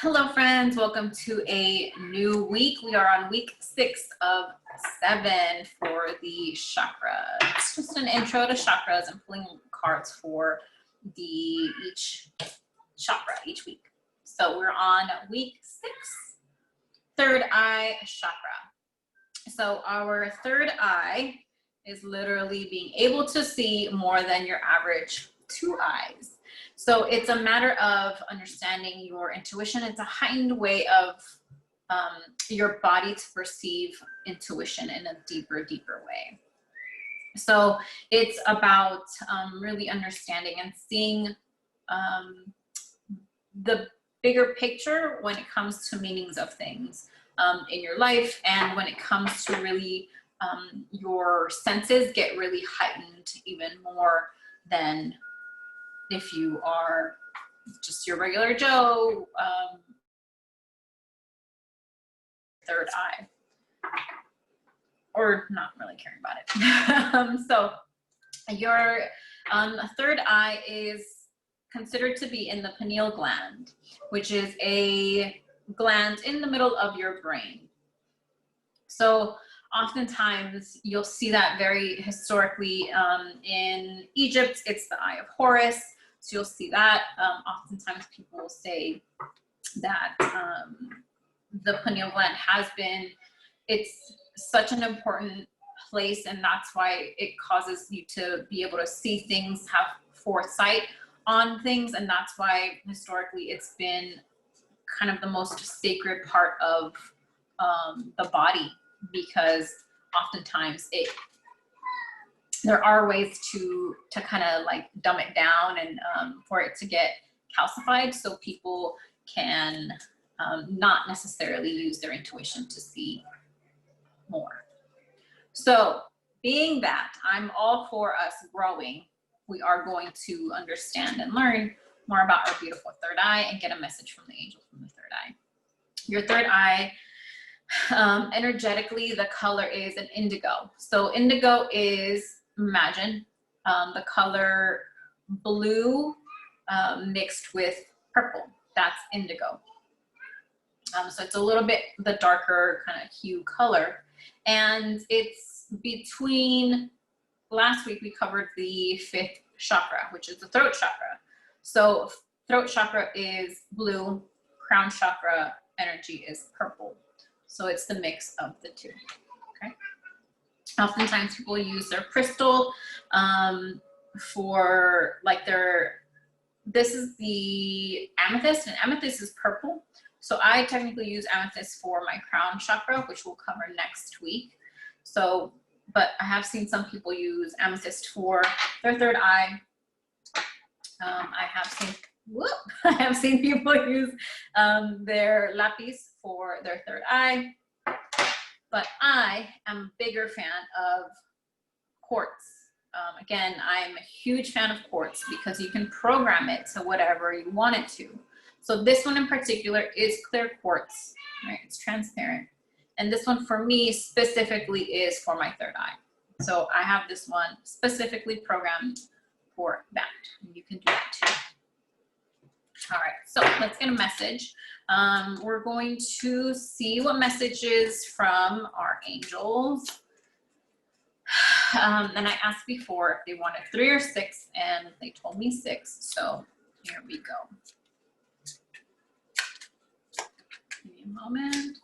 Hello friends, welcome to a new week. We are on week 6 of 7 for the chakra. It's just an intro to chakras and pulling cards for each chakra each week. So we're on week 6, third eye chakra. So our third eye is literally being able to see more than your average 2 eyes. So it's a matter of understanding your intuition. It's a heightened way of your body to perceive intuition in a deeper way. So it's about really understanding and seeing the bigger picture when it comes to meanings of things in your life, and when it comes to really your senses get really heightened even more than if you are just your regular Joe, third eye, or not really caring about it. So your third eye is considered to be in the pineal gland, which is a gland in the middle of your brain. So oftentimes you'll see that very historically in Egypt, it's the eye of Horus. So you'll see that oftentimes people will say that the pineal gland it's such an important place, and that's why it causes you to be able to see things, have foresight on things, and that's why historically it's been kind of the most sacred part of the body, because oftentimes there are ways to kind of like dumb it down and for it to get calcified, so people can not necessarily use their intuition to see more. So being that I'm all for us growing, we are going to understand and learn more about our beautiful third eye and get a message from the angel from the third eye. Your third eye, energetically, the color is an indigo. So indigo is, imagine the color blue mixed with purple. That's indigo. So it's a little bit the darker kind of hue color, and it's between, last week we covered the 5th chakra, which is the throat chakra. So throat chakra is blue, crown chakra energy is purple. So it's the mix of the two, okay? Oftentimes people use their crystal for like this is the amethyst, and amethyst is purple. So I technically use amethyst for my crown chakra, which we'll cover next week. So, but I have seen some people use amethyst for their third eye. I have seen people use their lapis for their third eye, but I am a bigger fan of quartz. Again, I'm a huge fan of quartz because you can program it to whatever you want it to. So this one in particular is clear quartz, right? It's transparent. And this one for me specifically is for my third eye. So I have this one specifically programmed for that. You can do that too. All right, so let's get a message. We're going to see what messages from our angels. And I asked before if they wanted 3 or 6, and they told me 6. So here we go. Give me a moment.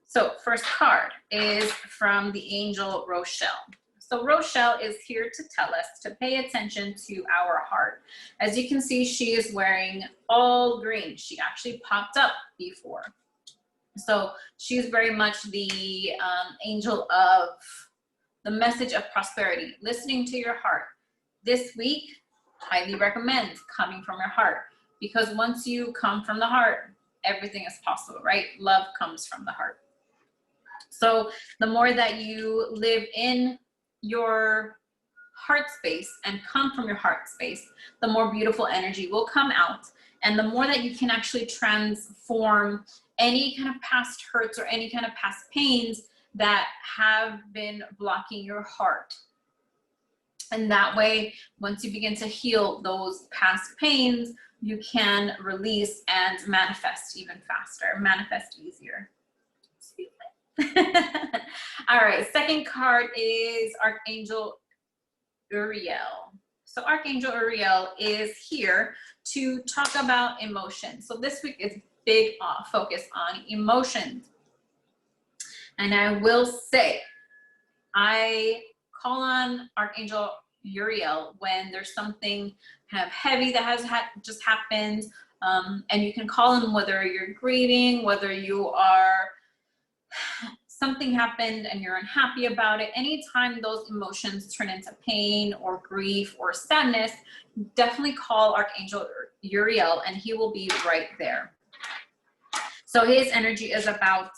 So first card is from the angel Rochelle. So Rochelle is here to tell us to pay attention to our heart. As you can see, she is wearing all green. She actually popped up before. So she's very much the angel of the message of prosperity, listening to your heart. This week, highly recommend coming from your heart, because once you come from the heart, everything is possible, right? Love comes from the heart. So the more that you live in your heart space and come from your heart space, the more beautiful energy will come out. And the more that you can actually transform any kind of past hurts or any kind of past pains that have been blocking your heart. And that way, once you begin to heal those past pains, you can release and manifest even faster, manifest easier. Excuse me. All right, second card is Archangel Uriel. So Archangel Uriel is here to talk about emotions. So this week is big focus on emotions. And I will say, I call on Archangel Uriel when there's something kind of heavy that has just happened. And you can call him whether you're grieving, whether you are, something happened and you're unhappy about it. Anytime those emotions turn into pain or grief or sadness, definitely call Archangel Uriel and he will be right there. So his energy is about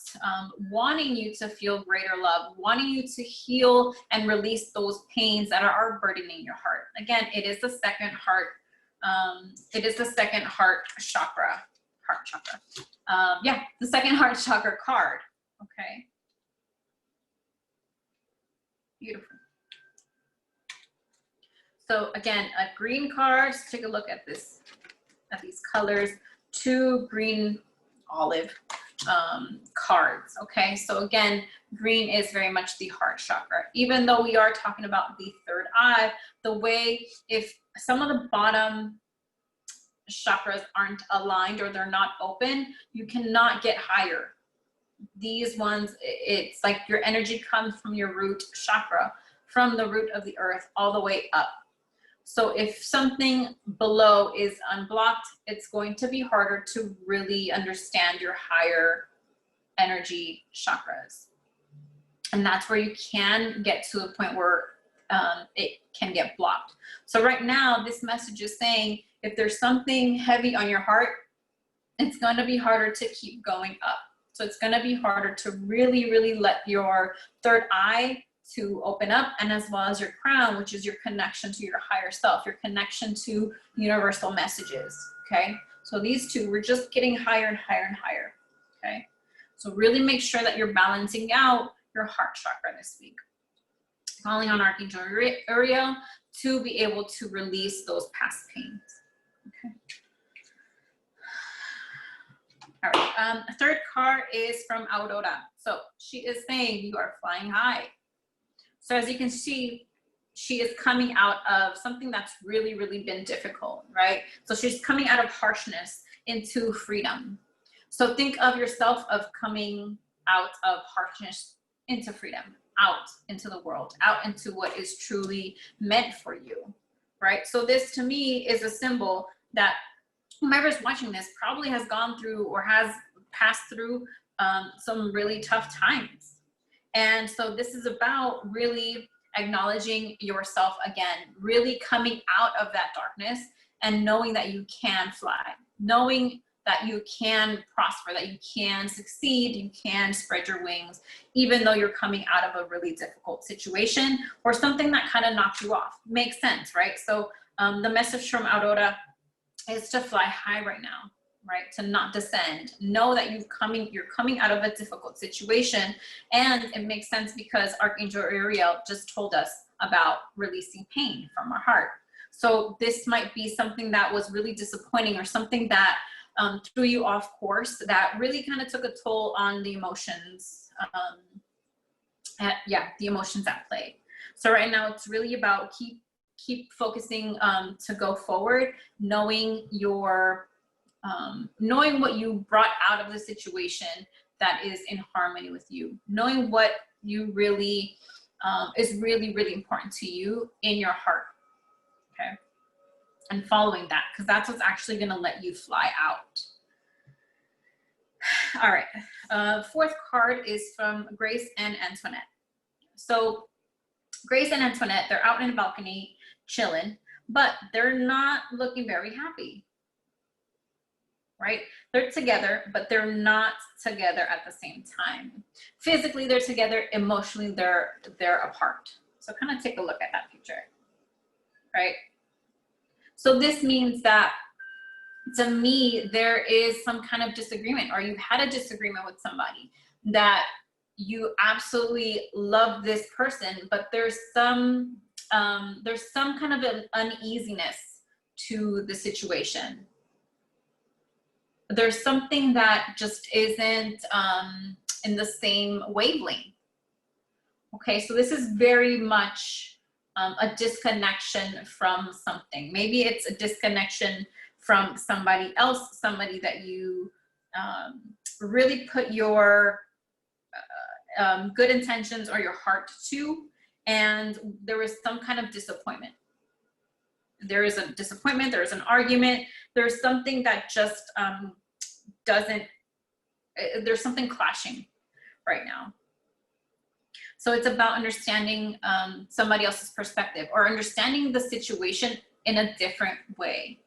wanting you to feel greater love, wanting you to heal and release those pains that are burdening your heart. Again, it is the second heart. It is the second heart chakra. Yeah, the second heart chakra card. Okay. Beautiful. So again, a green card. Let's take a look at this, at these colors. 2 green olive cards. Okay, so again, green is very much the heart chakra. Even though we are talking about the third eye, the way, if some of the bottom chakras aren't aligned or they're not open, you cannot get higher. These ones, it's like your energy comes from your root chakra, from the root of the earth all the way up. So if something below is unblocked, it's going to be harder to really understand your higher energy chakras. And that's where you can get to a point where it can get blocked. So right now, this message is saying, if there's something heavy on your heart, it's going to be harder to keep going up. So it's going to be harder to really, really let your third eye to open up, and as well as your crown, which is your connection to your higher self, your connection to universal messages. Okay, so these two, we're just getting higher and higher and higher. Okay, so really make sure that you're balancing out your heart chakra this week. Calling on Archangel Uriel to be able to release those past pains. Okay. All right, third card is from Aurora. So she is saying you are flying high. So as you can see, she is coming out of something that's really, really been difficult, right? So she's coming out of harshness into freedom. So think of yourself of coming out of harshness into freedom, out into the world, out into what is truly meant for you, right? So this to me is a symbol that whomever's watching this probably has gone through or has passed through some really tough times. And so this is about really acknowledging yourself again, really coming out of that darkness and knowing that you can fly, knowing that you can prosper, that you can succeed, you can spread your wings, even though you're coming out of a really difficult situation or something that kind of knocked you off. Makes sense, right? So the message from Aurora is to fly high right now, right? To not descend. Know that you're coming out of a difficult situation. And it makes sense because Archangel Uriel just told us about releasing pain from our heart. So this might be something that was really disappointing or something that threw you off course, that really kind of took a toll on the emotions. The emotions at play. So right now it's really about keep focusing to go forward, knowing knowing what you brought out of the situation that is in harmony with you, knowing what you really is really, really important to you in your heart. Okay, and following that, because that's what's actually going to let you fly out. All right, fourth card is from Grace and Antoinette. So Grace and Antoinette, they're out in a balcony chilling, but they're not looking very happy, right? They're together, but they're not together at the same time. Physically, they're together. Emotionally, they're apart. So kind of take a look at that picture, right? So this means that, to me, there is some kind of disagreement, or you've had a disagreement with somebody that you absolutely love this person, but there's some kind of an uneasiness to the situation. There's something that just isn't in the same wavelength. Okay, so this is very much a disconnection from something. Maybe it's a disconnection from somebody else, somebody that you really put your good intentions or your heart to, and there was some kind of disappointment. There is a disappointment, there's an argument, there's something that just there's something clashing right now. So it's about understanding somebody else's perspective, or understanding the situation in a different way.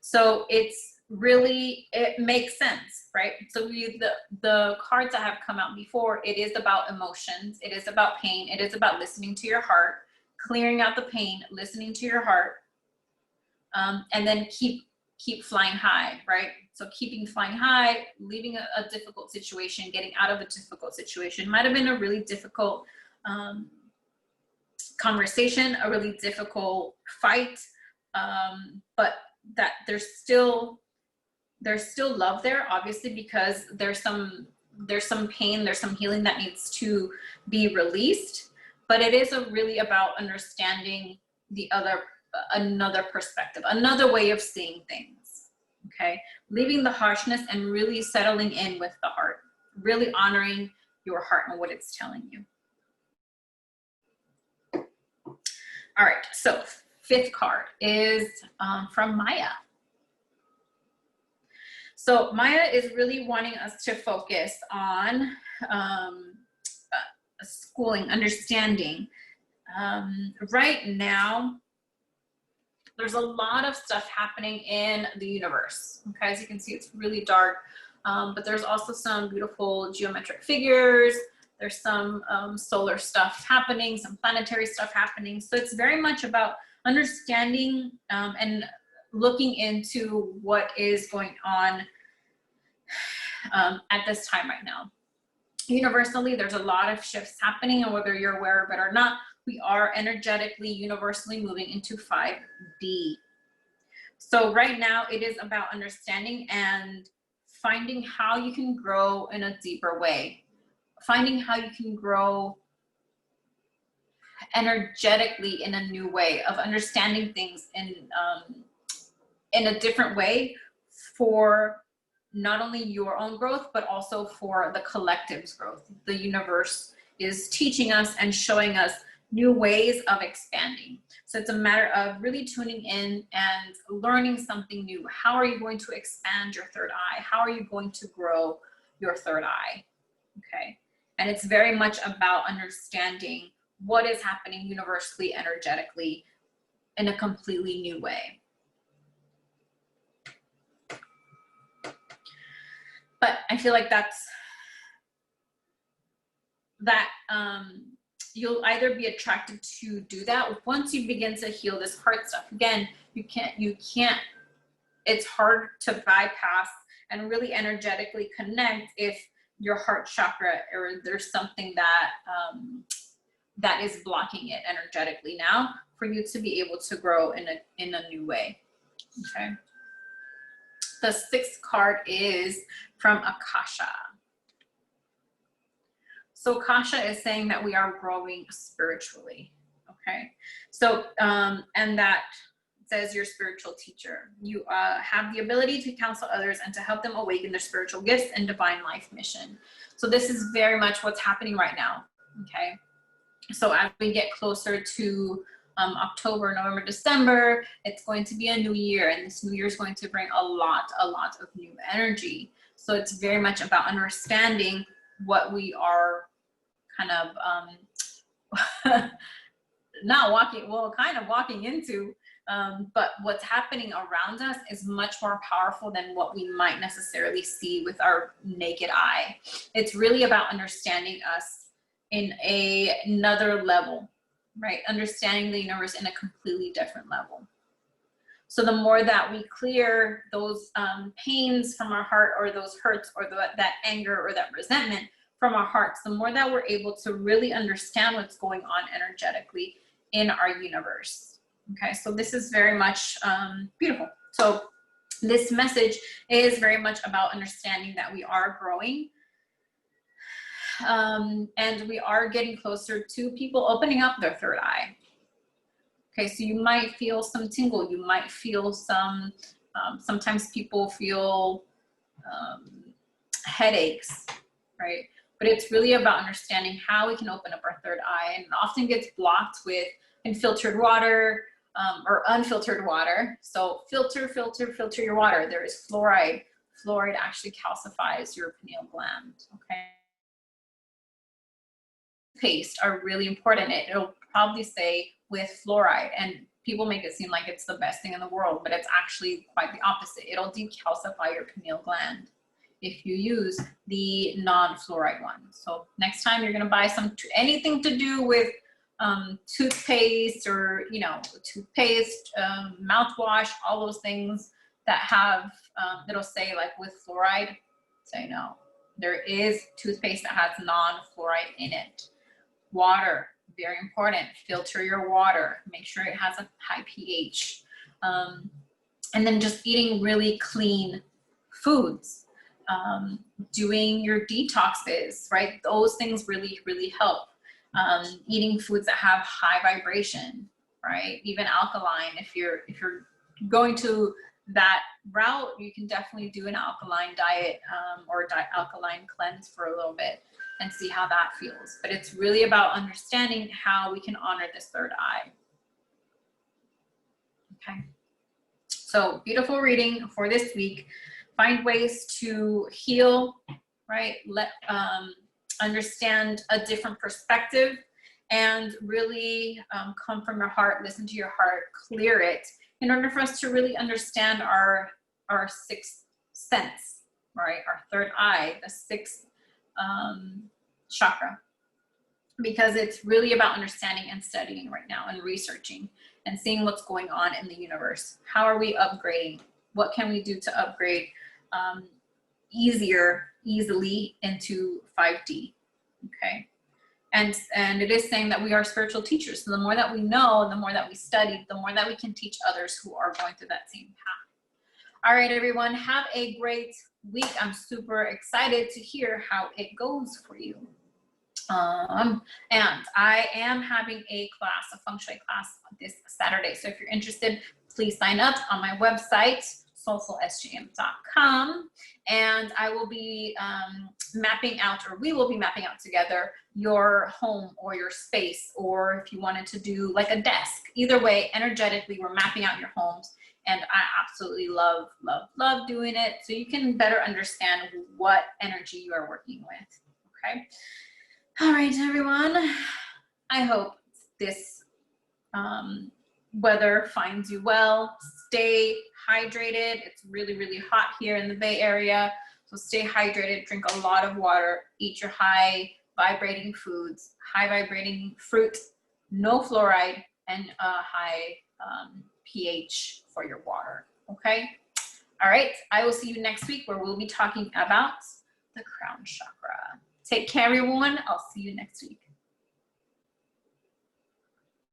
So it's really, it makes sense, right? So the cards that have come out before, it is about emotions, it is about pain, it is about listening to your heart, clearing out the pain, listening to your heart, and then keep flying high, right? So keeping flying high, leaving a difficult situation, getting out of a difficult situation. Might have been a really difficult conversation, a really difficult fight, but that there's still love there, obviously, because there's some pain, there's some healing that needs to be released. But it is really about understanding another perspective, another way of seeing things. Okay, leaving the harshness and really settling in with the heart, really honoring your heart and what it's telling you. All right, so 5th card is from Maya. So Maya is really wanting us to focus on schooling, understanding. Right now, there's a lot of stuff happening in the universe. Okay, as you can see, it's really dark, but there's also some beautiful geometric figures. There's some solar stuff happening, some planetary stuff happening. So it's very much about understanding and looking into what is going on at this time right now. Universally, there's a lot of shifts happening, and whether you're aware of it or not, we are energetically, universally moving into 5D. So right now, it is about understanding and finding how you can grow in a deeper way. Finding how you can grow energetically in a new way of understanding things in a different way, for not only your own growth, but also for the collective's growth. The universe is teaching us and showing us new ways of expanding. So it's a matter of really tuning in and learning something new. How are you going to expand your third eye? How are you going to grow your third eye? Okay. And it's very much about understanding what is happening universally, energetically, in a completely new way. But I feel like you'll either be attracted to do that once you begin to heal this heart stuff. Again, you can't, it's hard to bypass and really energetically connect if your heart chakra, or there's something that is blocking it energetically now, for you to be able to grow in a new way. Okay. The 6th card is from Akasha. So Akasha is saying that we are growing spiritually. Okay. So, and that says your spiritual teacher. You have the ability to counsel others and to help them awaken their spiritual gifts and divine life mission. So this is very much what's happening right now. Okay. So as we get closer to October, November, December, it's going to be a new year, and this new year is going to bring a lot of new energy. So it's very much about understanding what we are kind of kind of walking into, but what's happening around us is much more powerful than what we might necessarily see with our naked eye. It's really about understanding us in another level. right? Understanding the universe in a completely different level. So the more that we clear those pains from our heart, or those hurts, or that anger or that resentment from our hearts, the more that we're able to really understand what's going on energetically in our universe. Okay, so this is very much beautiful. So this message is very much about understanding that we are growing, and we are getting closer to people opening up their third eye. Okay, so you might feel some tingle, you might feel some, sometimes people feel headaches, right? But it's really about understanding how we can open up our third eye, and it often gets blocked with unfiltered water, or unfiltered water. So filter your water. There is fluoride. Fluoride actually calcifies your pineal gland, okay? Paste are really important. It'll probably say with fluoride, and people make it seem like it's the best thing in the world, but it's actually quite the opposite. It'll decalcify your pineal gland if you use the non-fluoride one. So next time you're gonna buy anything to do with toothpaste, or toothpaste, mouthwash, all those things that have, it'll say like with fluoride, say no. There is toothpaste that has non-fluoride in it. Water, very important. Filter your water. Make sure it has a high pH. And then just eating really clean foods. Doing your detoxes, right? Those things really, really help. Eating foods that have high vibration, right? Even alkaline. If you're going to that route, you can definitely do an alkaline diet, or alkaline cleanse for a little bit, and see how that feels. But it's really about understanding how we can honor this third eye. Okay. So beautiful reading for this week. Find ways to heal, right? Understand a different perspective, and really come from your heart, listen to your heart, clear it, in order for us to really understand our sixth sense, right? Our third eye, the sixth chakra, because it's really about understanding and studying right now, and researching and seeing what's going on in the universe. How are we upgrading? What can we do to upgrade easily into 5D? Okay. And it is saying that we are spiritual teachers. So the more that we know, the more that we study, the more that we can teach others who are going through that same path. All right, everyone, have a great week. I'm super excited to hear how it goes for you. And I am having a class, a feng shui class this Saturday. So if you're interested, please sign up on my website, soulfulsjm.com, and I will be mapping out, or we will be mapping out together, your home or your space, or if you wanted to do like a desk. Either way, energetically, we're mapping out your homes, and I absolutely love doing it, so you can better understand what energy you are working with. Okay. All right, everyone. I hope this weather finds you well. Stay hydrated. It's really, really hot here in the Bay Area. So stay hydrated, drink a lot of water, eat your high vibrating foods, high vibrating fruit, no fluoride, and a high pH for your water. Okay. All right. I will see you next week, where we'll be talking about the crown chakra. Take care, everyone. I'll see you next week.